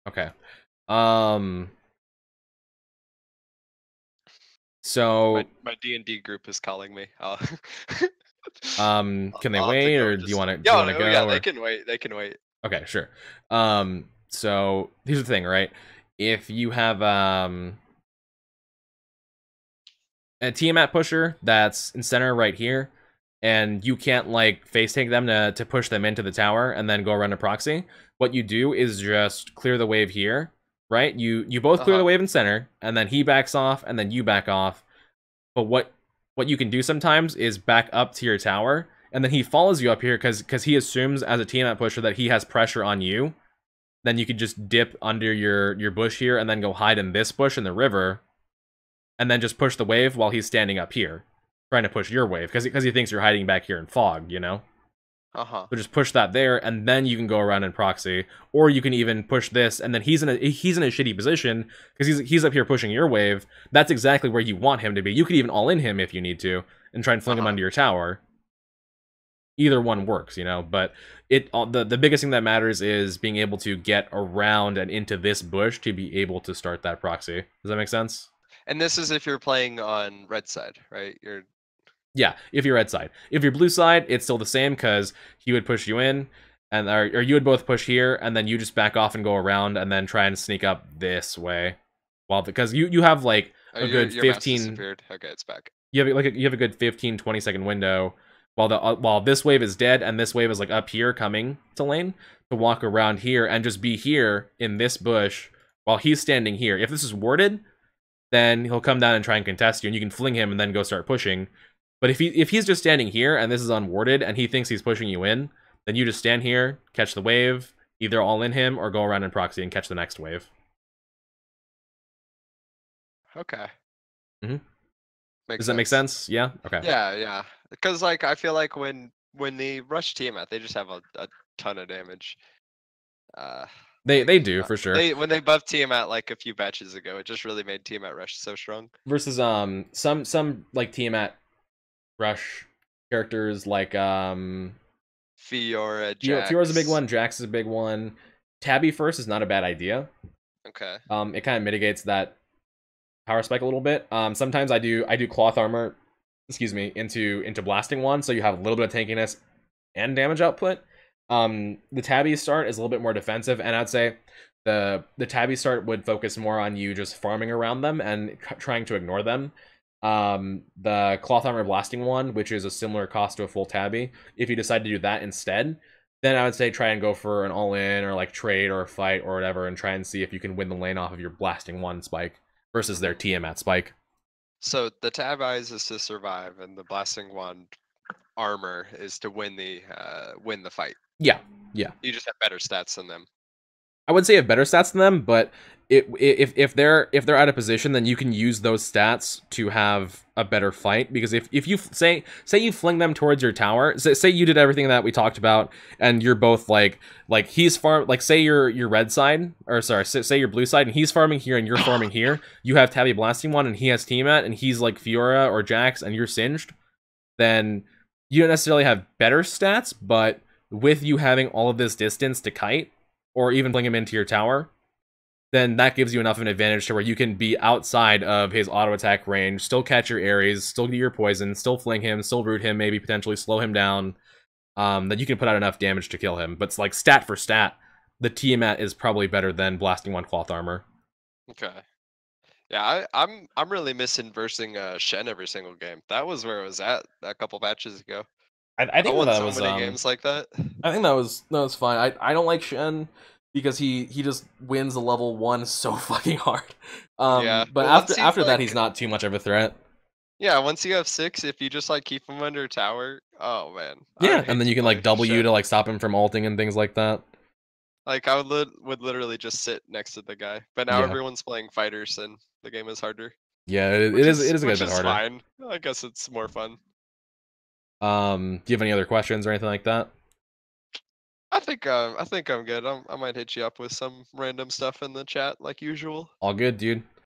Okay. So my D&D group is calling me. Can they wait, or do you want to go? Yeah, or... they can wait. They can wait. Okay, sure. So here's the thing, right? If you have a Tiamat pusher that's in center right here, and you can't like face tank them to push them into the tower and then go run a proxy, what you do is just clear the wave here, right? You both clear the wave in center, and then he backs off, and then you back off. But what you can do sometimes is back up to your tower, and then he follows you up here because he assumes as a Tiamat pusher that he has pressure on you. Then you could just dip under your bush here and then go hide in this bush in the river, and then just push the wave while he's standing up here, trying to push your wave because he thinks you're hiding back here in fog, you know? So just push that there, and then you can go around and proxy, or you can even push this, and then he's in a shitty position because he's up here pushing your wave. That's exactly where you want him to be. You could even all in him if you need to, and try and fling him under your tower. Either one works, you know. But the biggest thing that matters is being able to get around and into this bush to be able to start that proxy. Does that make sense? And this is if you're playing on red side, right? Yeah, if you're red side. If you're blue side, it's still the same because he would push you in, and or you would both push here, and then you just back off and go around, and then try and sneak up this way. Well, because you have like a good 15. Okay, it's back. You have a good 15-20 second window while this wave is dead and this wave is like up here coming to lane to walk around here and just be here in this bush while he's standing here. If this is warded, then he'll come down and try and contest you, and you can fling him and then go start pushing. But if he's just standing here and this is unwarded and he thinks he's pushing you in, then you just stand here, catch the wave, either all in him or go around and proxy and catch the next wave. Okay. Does that make sense? Yeah? Okay. Yeah. Because like I feel like when they rush Tiamat, they just have a ton of damage. They do for sure. When they buffed Tiamat like a few batches ago, it just really made Tiamat rush so strong. Versus some like Tiamat rush characters like Fiora, Jax. Fiora's a big one. Jax is a big one. Tabby first is not a bad idea. Okay. It kind of mitigates that power spike a little bit. Sometimes I do cloth armor, into blasting one, so you have a little bit of tankiness and damage output. The Tabby start is a little bit more defensive, and I'd say the Tabby start would focus more on you just farming around them and trying to ignore them. The cloth armor blasting one, which is a similar cost to a full Tabby, if you decide to do that instead, then I would say try and go for an all-in or like trade or a fight or whatever, and try and see if you can win the lane off of your blasting one spike versus their Tiamat spike. So the Tab Eyes is to survive, and the Blasting Wand armor is to win the fight. Yeah. You just have better stats than them. I would say have better stats than them, but if they're out of position, then you can use those stats to have a better fight. Because if you say you fling them towards your tower, say you did everything that we talked about, and you're both like he's say you're red side, or sorry, say you're blue side, and he's farming here and you're farming here. You have Tabby blasting one, and he has Tiamat, and he's like Fiora or Jax, and you're Singed. Then you don't necessarily have better stats, but with you having all of this distance to kite, or even fling him into your tower, then that gives you enough of an advantage to where you can be outside of his auto attack range, still catch your Ares, still get your poison, still fling him, still root him, maybe potentially slow him down, that you can put out enough damage to kill him. But like stat for stat, the Tiamat is probably better than blasting one cloth armor. Okay. Yeah, I'm really missing versing Shen every single game. That was where it was at a couple matches ago. I think won that so was many games like that. I think that was fine. I don't like Shen because he just wins the level 1 so fucking hard. Yeah, but after that, he's not too much of a threat. Yeah, once you have 6, if you just like keep him under tower, oh man. Yeah, and then you can like W to like stop him from ulting and things like that. Like I would literally just sit next to the guy, but now Yeah. everyone's playing fighters and the game is harder. Yeah, it is a good bit harder. Fine. I guess it's more fun. Do you have any other questions or anything like that? I think I'm good. I might hit you up with some random stuff in the chat like usual. All good, dude.